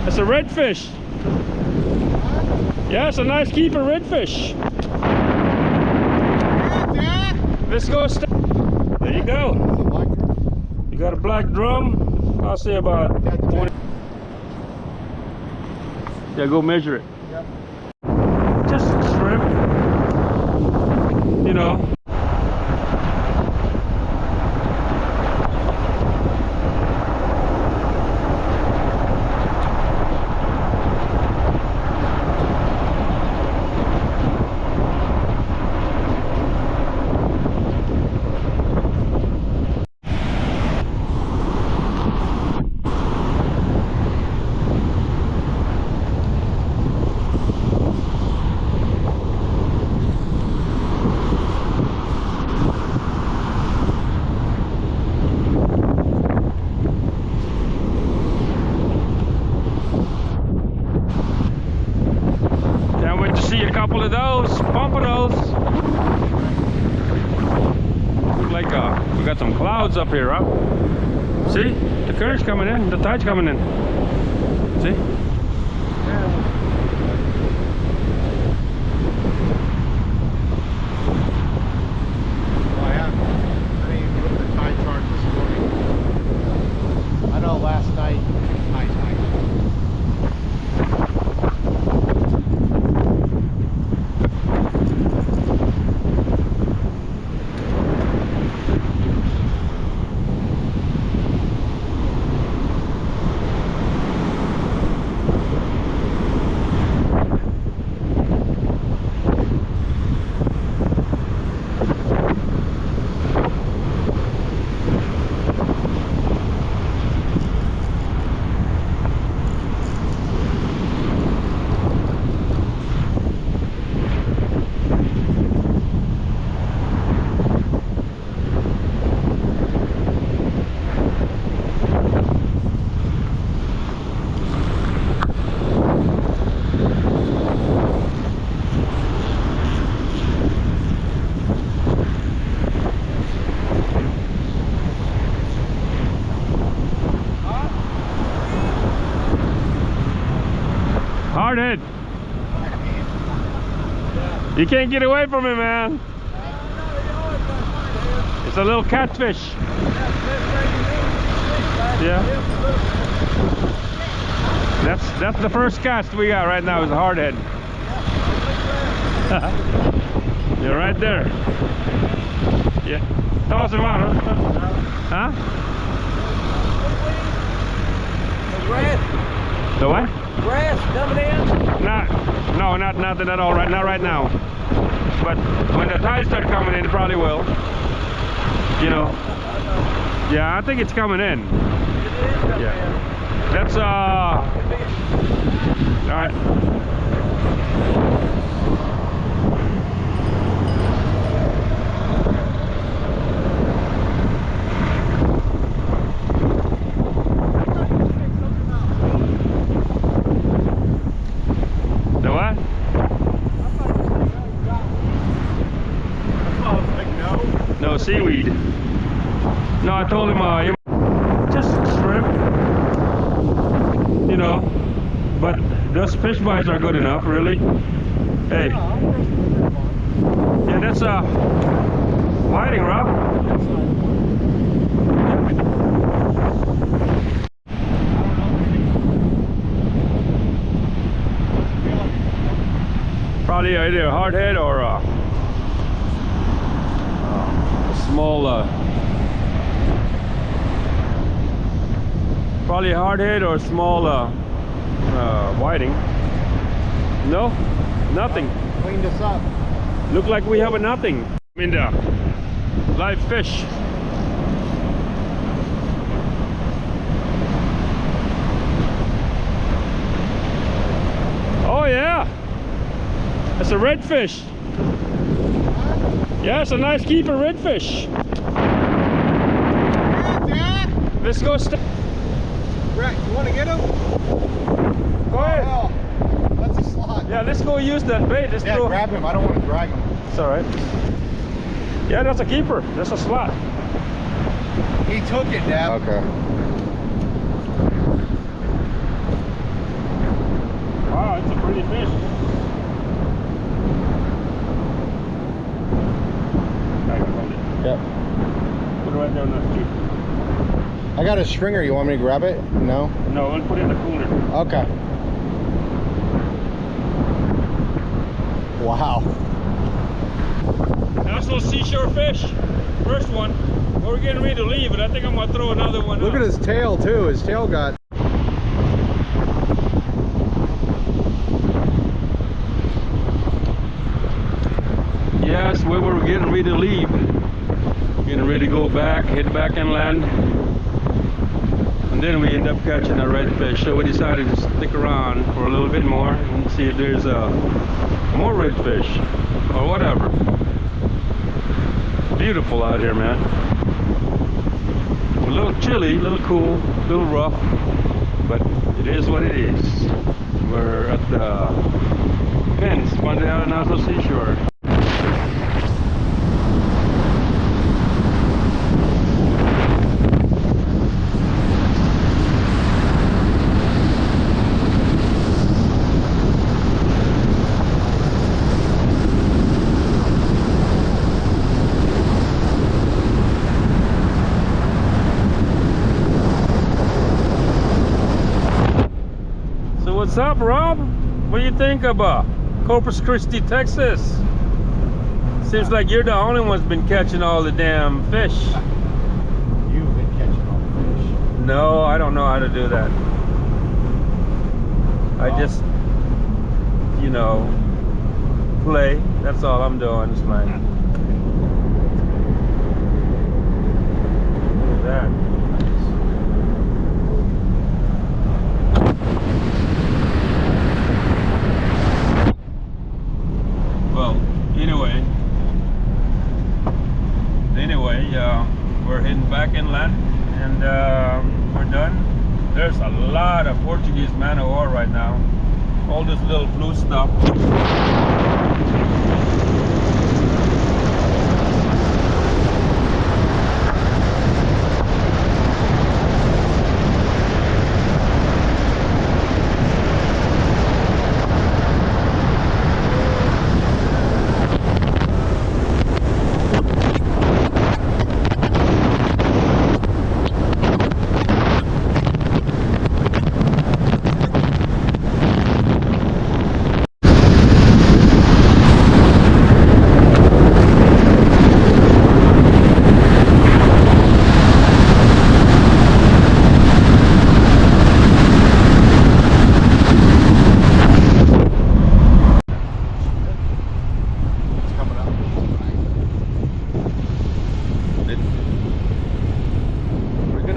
It's a redfish. Yeah, it's a nice keeper redfish. Let's go. There you go. You got a black drum. I'll say about 20. Yeah, go measure it. Just shrimp. You know. See a couple of those, pompanos. Look like we got some clouds up here, huh? See, the current's coming in, the tide's coming in. See? I didn't even look at the tide chart this morning. I know last night, high tide. Hardhead. You can't get away from it, man. It's a little catfish. Yeah. That's the first cast we got right now is a hardhead. You're right there. Yeah. Toss him out, huh? The what? Grass coming in? No, nothing at all. Not right now. But when the tides start coming in, it probably will. You know. Yeah, I think it's coming in. Yeah. That's all right. No seaweed. No, I told him just shrimp. You know, but those fish bites are good enough, really. Hey. Yeah, that's whiting, Rob. Probably either a hardhead or a small, probably a hardhead or a small whiting. No, nothing. Cleaned us up. Look like we have a nothing. I mean the live fish. Oh yeah, it's a redfish. Yeah, it's a nice keeper redfish. Let's go. Brett, you want to get him? Go ahead. Oh, that's a slot. Yeah, let's go use that bait. Let's Yeah, throw. grab him. I don't want to drag him. It's all right. Yeah, that's a keeper. That's a slot. He took it, Dad. Okay. Yeah, it's a pretty fish. I can hold it. Yep. Put it right there on the street. I got a stringer. You want me to grab it? No? No, we'll put it in the cooler. Okay. Wow. Nice little seashore fish. First one. We're getting ready to leave, but I think I'm gonna throw another one. Look up. at his tail too. His tail got. Yes, we were getting ready to leave. Getting ready to go back, head back inland. And then we end up catching a redfish. So we decided to stick around for a little bit more and see if there's more redfish or whatever. Beautiful out here, man. A little chilly, a little cool, a little rough, but it is what it is. We're at the fence, Montana Nassau Seashore. What's up, Rob? What do you think about Corpus Christi, Texas? Seems like you're the only one's been catching all the damn fish. You've been catching all the fish. No, I don't know how to do that. I just, you know, play. That's all I'm doing. It's like, look at that. We're heading back inland, and we're done. There's a lot of Portuguese man o' war right now. All this little blue stuff.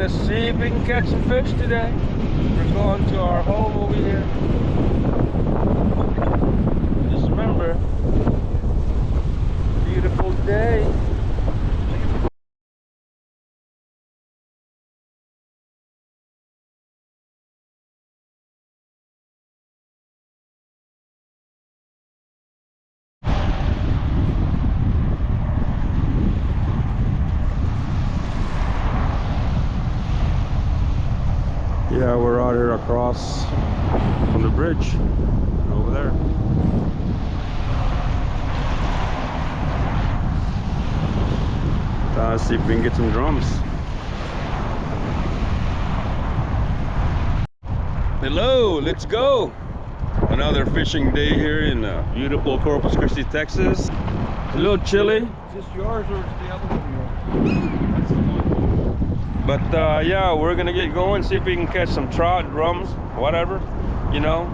See if we can catch some fish today. We're going to our home over here. Just remember, beautiful day. Yeah, we're out here across from the bridge over there. Let's see if we can get some drums. Hello, let's go. Another fishing day here in beautiful Corpus Christi, Texas. A little chilly. Is this yours or is the other one yours? That's the one. But yeah, we're gonna get going, see if we can catch some trout, drums, whatever, you know.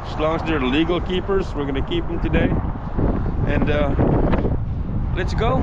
As long as they're legal keepers, we're gonna keep them today. And let's go.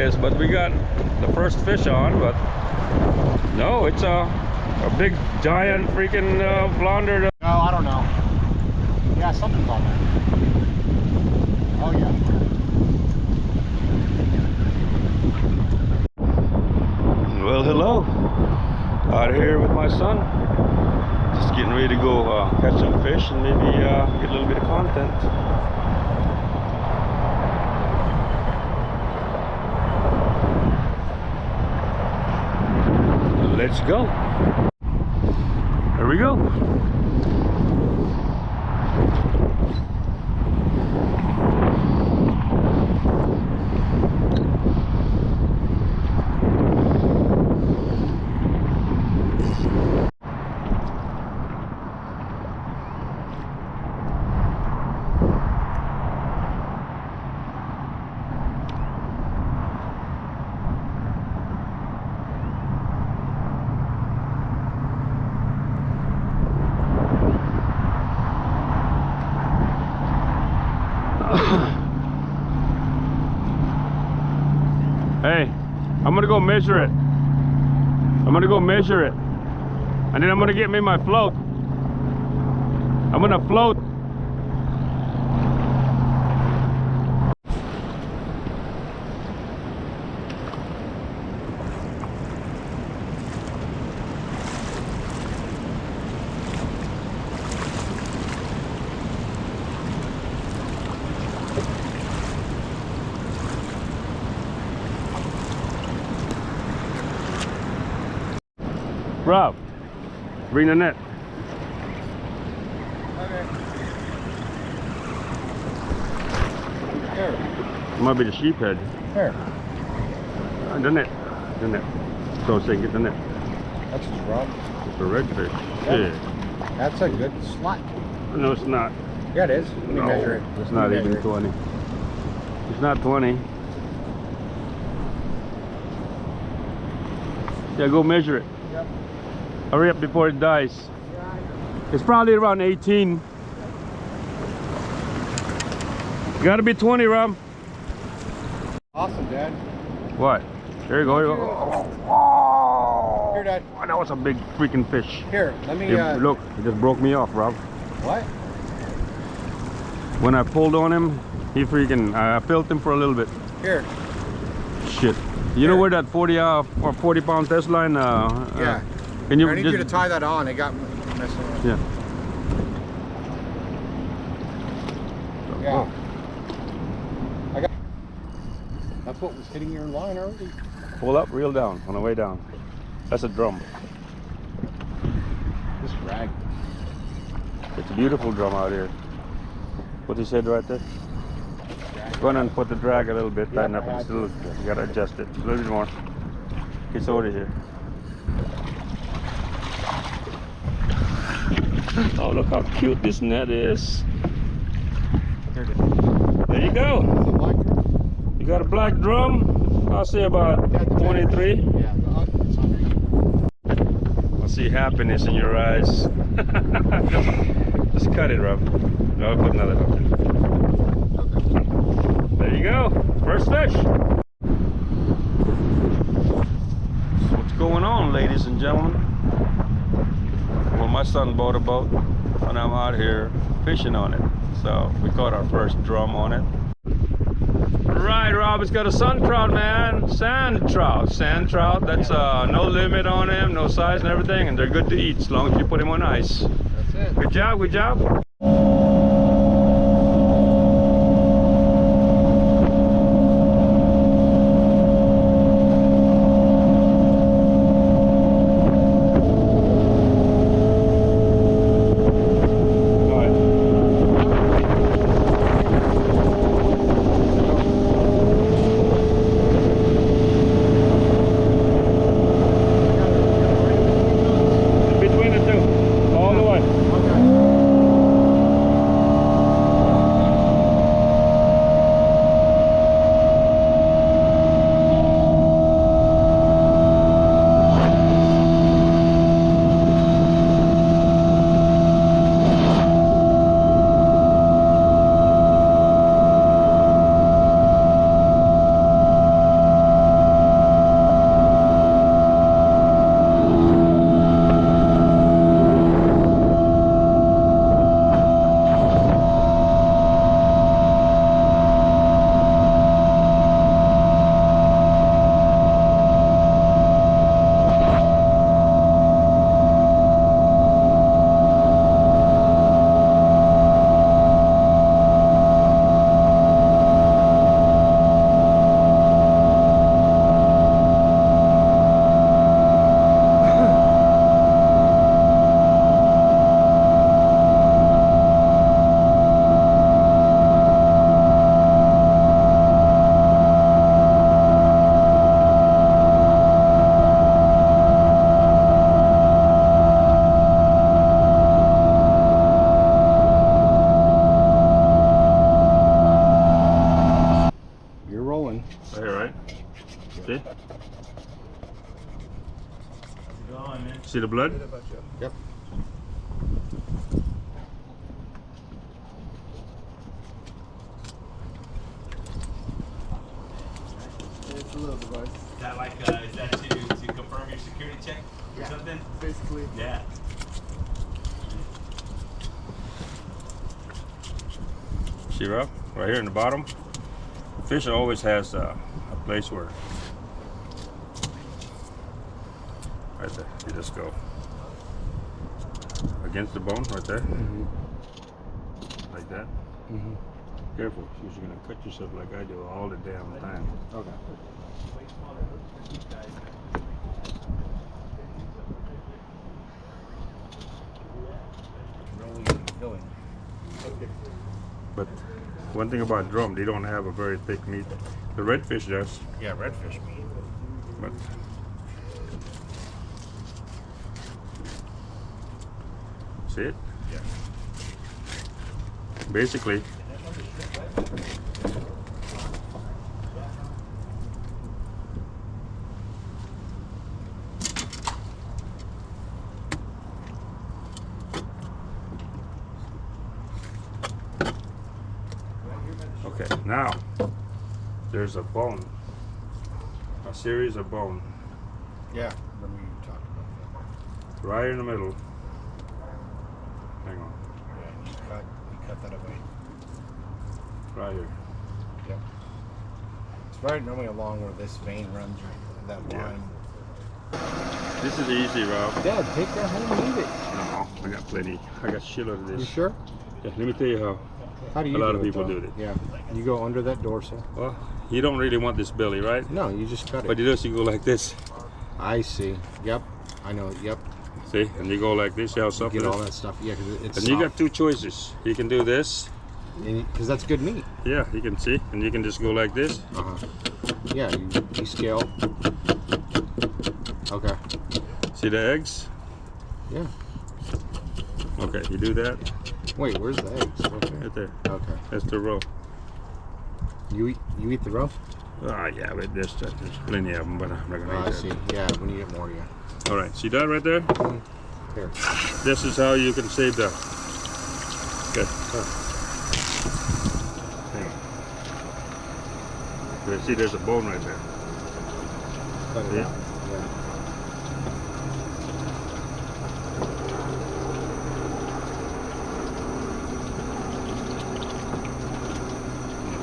is, but we got the first fish on. But no, it's a big giant freaking flounder. No, I don't know. Yeah, something's on there. Oh yeah. Well, hello. Out here with my son. Just getting ready to go catch some fish and maybe get a little bit of content. Let's go. There we go. Hey, I'm gonna go measure it. I'm gonna go measure it. And then I'm gonna get me my float. I'm gonna float. Rob, bring the net. Okay. Here. It might be the sheep head. Here. The net. The net. So say get the net. That's just Rob. It's a redfish. Yeah. Yeah. That's a good slot. No, it's not. Yeah, it is. Let me No, measure it. it's Let not me even measure it. 20. It's not 20. Yeah, go measure it. Yep. Hurry up before it dies. It's probably around 18. Gotta be 20, Rob. Awesome, Dad. What? There you go. Here you go. Here, Dad. Oh, that was a big freaking fish. Here, let me. Look, it just broke me off, Rob. What? When I pulled on him, he freaking, I felt him for a little bit. Here. Shit. You know where that 40 or 40 pound test line? Yeah. Can you I need you to tie that on. It got messing up. Yeah. Yeah. I got. That's what was hitting your line already. Pull up, reel down on the way down. That's a drum. This rag. It's a beautiful drum out here. What he said right there? Go on and put the drag a little bit, tighten up, and still, you gotta adjust it a little bit more. It's over here. Oh, look how cute this net is. Here it is. There you go. Is it black drum? You got a black drum. I'll say about 23. Yeah, it's under. I see happiness in your eyes. Just cut it, Rob. No, I'll put another hook in. There you go. First fish. So what's going on, ladies and gentlemen? Well, my son bought a boat and I'm out here fishing on it. So we caught our first drum on it. Right, Rob, it's got a sun trout, man. Sand trout. That's no limit on them, no size and everything, and they're good to eat as long as you put them on ice. That's it. Good job, good job. Between the two, all the way. Okay. See? Going, man. See the blood? Yep. It's a little device. Is that like, is that to confirm your security check or Yeah. something? Basically. Yeah. See, Rob? Right here in the bottom. Fish always has a place where. Right there. You just go against the bone, right there. Like that. Careful, because you're gonna cut yourself like I do all the damn time. Okay. Rolling and filling. Okay. But one thing about drum, they don't have a very thick meat. The redfish does, Yeah, redfish meat. but see it? Yeah. Basically, okay, now there's a bone, a series of bone Yeah. Remember you talked about that. right in the middle. Hang on, Yeah, you cut that away. right here. Yep. It's right normally along where this vein runs, right, that Yeah. line. This is easy, Rob. Dad, take that home and eat it. No, I got plenty. I got shit out of You this. sure? Yeah, let me tell you how. How do you A lot do of it, people though? do it. Yeah. You go under that dorsal. Well, you don't really want this belly, right? No, you just cut it. What you do is you go like this. I see. Yep. I know. Yep. See? And you go like this. You have You something. get all that stuff. Yeah, because it's And you got two choices. You can do this. because that's good meat. Yeah, you can see. And you can just go like this. Yeah, you scale. Okay. See the eggs? Yeah. Okay, you do that. Wait, where's the eggs? Okay. Right there. Okay. That's the row. You eat the roe? Ah, yeah, but there's plenty of them, but I'm not Oh, gonna I eat see. that. Yeah, when you get more, yeah. All right, see that right there? Here. This is how you can save the. Okay. Hang on. You see, there's a bone right there. Cut it See? out. Yeah.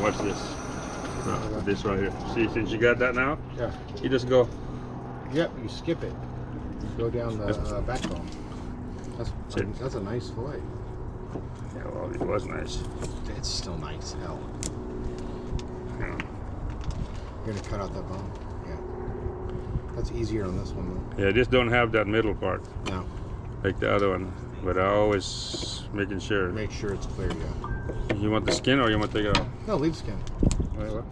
Watch this. This right here. See, since you got that now, Yeah. you just go. Yep, you skip it. You go down the backbone. That's it. That's a nice fillet. Yeah, well, it was nice. It's still nice. Hell. Yeah. You're gonna cut out that bone? Yeah. That's easier on this one though. Yeah, just don't have that middle part No. like the other one. But I always making sure. Make sure it's clear, yeah. You want the skin or you want to take it off? No, leave the skin. Wait, what?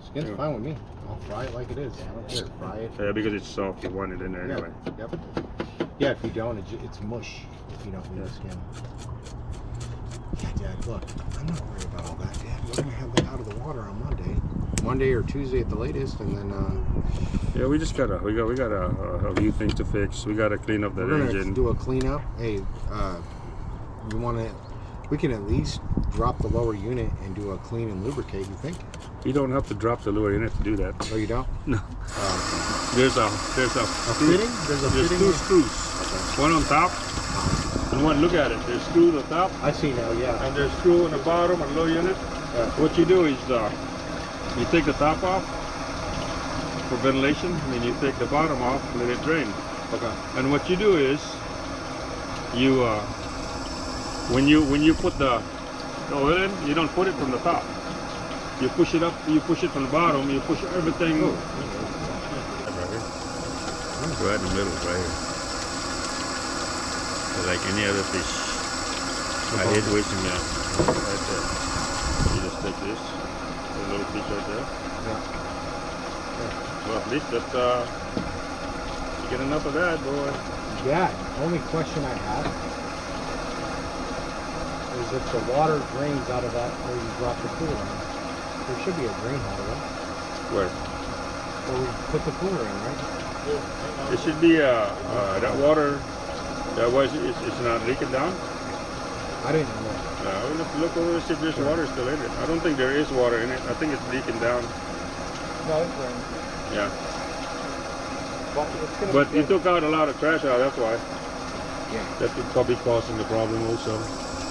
Skin's Yeah. fine with me. I'll fry it like it is. I don't care. Fry it. Yeah, because it's soft. You want it in there Yeah. anyway. Yep. Yeah, if you don't, it's mush if you don't leave the skin. Yeah, Dad, look, I'm not worried about all that, Dad. We're gonna have that out of the water on Monday or Tuesday at the latest, and then Yeah, we just gotta we got a few things to fix. We gotta clean up that we're gonna engine. do a cleanup. Hey, you want to? We can at least drop the lower unit and do a clean and lubricate. You think? You don't have to drop the lure in it to do that. Oh, you don't? No. Oh, There's a a fitting? There's a There's fitting. two here? screws. One on top and one. Look at it. There's screw on the top I see now. Yeah. and there's screw on the bottom on low unit. Yeah. What you do is you take the top off for ventilation, and then you take the bottom off, let it drain. Okay. And what you do is you when you put the oil in, you don't put it from the top. You push it up. You push it from the bottom. You push everything. Oh. Right here. Right in the middle, right here. So like any other fish. I hate wasting that. Right there. You just take this. A little piece right there. Yeah. Well, at least that's you get enough of that, boy. Dad, only question I have is if the water drains out of that where you drop the cooler in, there should be a drain hole, right? Where? So we put the cooler in, right? It should be that water. That was it's not leaking down. I didn't know. We'll have to look over and see if there's water still in it. I don't think there is water in it. I think it's leaking down. No, it's running. Yeah. But it's gonna But be you good. took out a lot of trash out. That's why. Yeah. That could probably causing the problem also.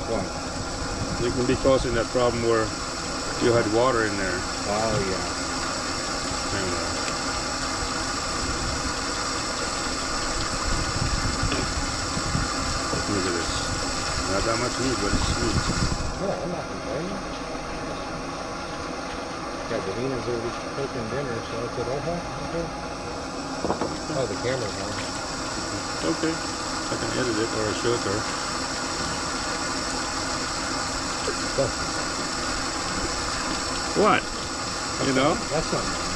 What? It can be causing that problem where you had water in there. Oh yeah. And, look at this. Not that much meat, but it's meat. No, I'm not complaining. Yeah, Davina's already cooking dinner, so I said, okay. Oh, the camera's on. Okay. I can edit it or show it to her. What? You know? That's not nice.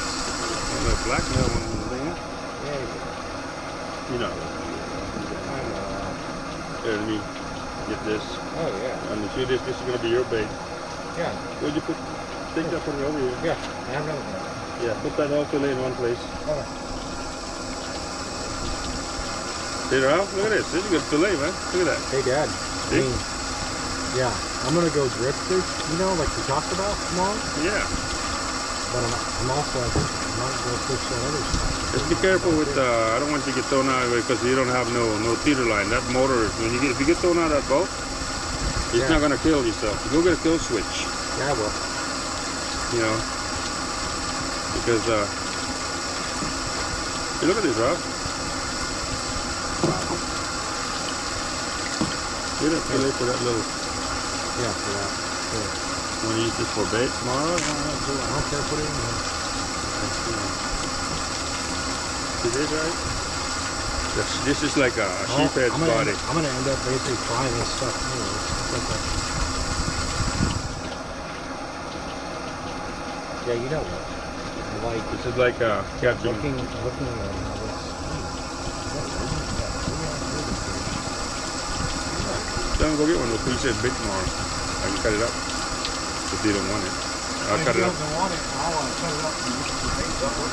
The blackmail one was there. Yeah, You know. I know. Here, let me get this. Oh, yeah. And see this. This is gonna be your bait. Yeah. Would you put? Take that, put it over here. Yeah. I have another one. Yeah. Put that whole fillet in one place. Okay. See, Ralph? Look at this. This is a good fillet, man. Look at that. Hey, Dad. See? Yeah, I'm gonna go drift fish, you know, like we talked about tomorrow. Yeah. But I'm also, I think, I might go fish that other spot. Just be careful with. I don't want you to get thrown out because you don't have no feeder line. That motor, if you get thrown out of that boat, it's Yeah. not gonna kill yourself. Go get a kill switch. Yeah, well, You know. Because hey, look at this, Ralph. Get a fillet for that little. yeah, for that. Sure. Want to use this for bait tomorrow? I don't care, put it in there. See this, right? This is like a sheephead's body. I'm gonna end up basically frying this stuff anyways. It's like that. Yeah, you know what? I like This is like catching. looking at how this. Tell him go get one of those pre-set bait tomorrow. I can cut it up if you don't want it. I'll cut it up. want it, I want to cut it up.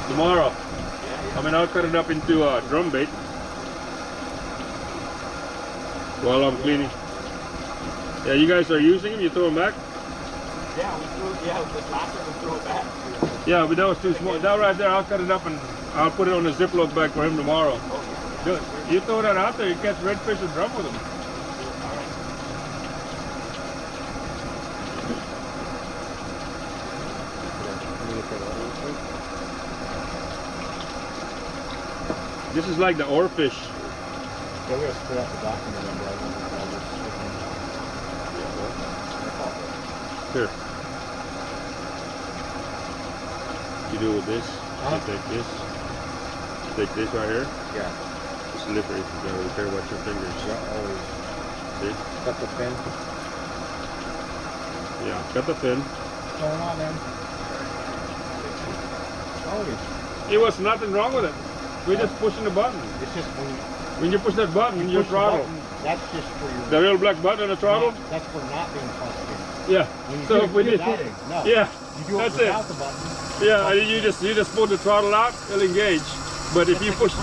Tomorrow. I mean, I'll cut it up into drum bait while I'm cleaning. Yeah, you guys are using them. You throw them back. Yeah, this last one we threw it back. Yeah, but that was too small. That right there, I'll cut it up and I'll put it on the Ziploc bag for him tomorrow. Good. You throw that out there, you catch redfish and drum with them. This is like the oarfish. Yeah, we gotta split out the document and Here. You do with this. You take this. Take this right here. yeah, It's slippery. You gotta be careful with your fingers. yeah, always See? cut the fin. Yeah. Cut the fin. Turn on then. Always. It was nothing wrong with it. We're just pushing the button. It's just When you push that button, you push the throttle. button, that's just for your. The real black button on the throttle? That's for not being frustrated. Yeah. When you So do if it we did, without it, no. yeah, You do it that's it. without the button. Yeah, you just pull the throttle out, it'll engage. But if you push,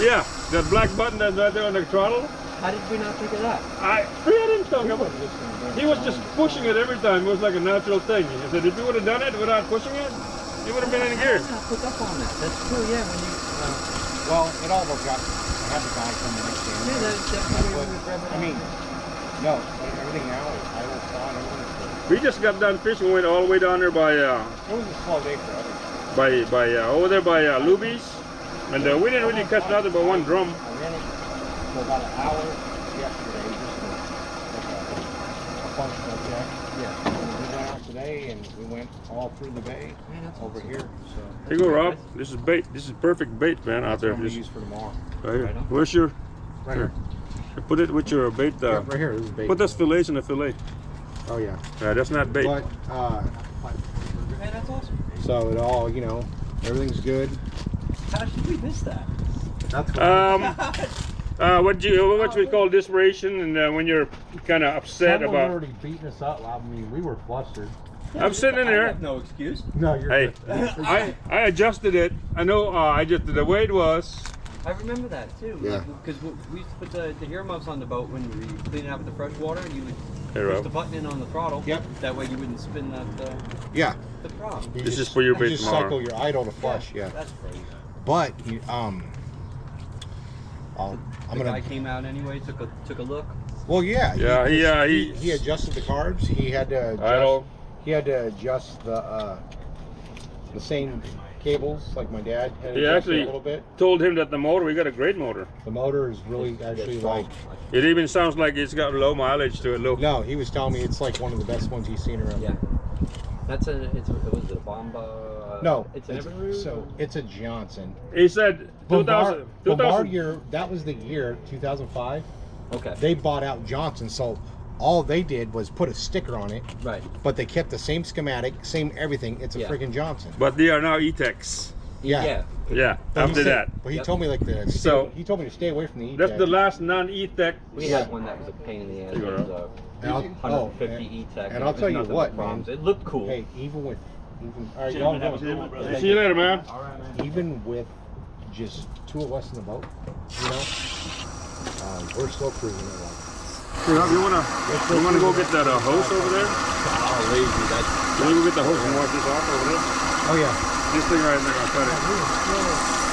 yeah, that black button that's right there on the throttle, How did we not pick it up? I didn't talk about it. He was just pushing it every time. It was like a natural thing. He said if you would have done it without pushing it, you would have been in gear. I did not pick up on that. That's true, yeah. When you, Well, it all worked out. I had the guy come the next day. yeah, that's probably when we grabbed it. I mean, no, everything now is, I was fine, everything was good. We just got done fishing, went all the way down there by It was a slow day for others. over there by Luby's, and we didn't really catch nothing but one drum. I ran it for about an hour yesterday, just like a functional check. Yeah. And we went out today and we went all through the bay Man, that's over awesome. here. So Here you go, Rob. This is bait. This is perfect bait, man, out that's what there. I'm gonna Just use for tomorrow. right here. Right on. Where's your? Right Here. here. Put it with your bait. Yeah, right here. This is bait. Put those fillets in the fillet. Oh yeah. Yeah, that's not bait. But Man, that's awesome. so it all, you know, everything's good. How did we miss that? That's What we call desperation, and when you're kind of upset Someone about. already beating us up. I mean, we were flustered. I'm sitting in I there. have no excuse. No, you're Hey, good. I adjusted it. I know I adjusted the way it was. I remember that too. Yeah. Because we used to put the earmuffs on the boat when we were cleaning out with the fresh water. You would Hey, push Rob. the button in on the throttle. Yep. That way you wouldn't spin that Yeah. the prop. You This just- is for your you bait just tomorrow. cycle your idle to flush. Yeah. That's crazy. But you, I'm The gonna. guy came out anyway, took a look. Well, yeah. Yeah, he adjusted the carbs. He had to adjust, Idle. He had to adjust the same cables like my dad had He adjusted actually a little bit. told him that the motor, we got a great motor. The motor is really actually like. It even sounds like it's got low mileage to it. Low. No, he was telling me it's like one of the best ones he's seen around. Yeah. Was it a Bomba? No, It's an Evinrude? so it's a Johnson. He said 2000. Bombardier. That was the year 2005. Okay. They bought out Johnson, so all they did was put a sticker on it, Right. but they kept the same schematic, same everything. It's a Yeah. freaking Johnson. But they are now E-Techs. Yeah. Yeah. Yeah, But he after said- that. But he Yep. told me like the. So- he told me to stay away from the. That's E-Tech. the last non-E-Tech. We Yeah. had one that was a pain in the ass. You It was go, a And I'll- 150 and- E-Tech. and I'll it was tell you nothing what, but problems. man. It looked cool. Hey, even all right, Gentlemen, y'all have a go. good one, brother. See you later, man. All right, man. Even with just two of us in the boat, you know, we're still cruising it like. Hey, Rob, you wanna go get that hose over there? Oh, lazy. That's You wanna go get the hose and wash this off over there? Oh yeah. This thing right there, I'll cut it.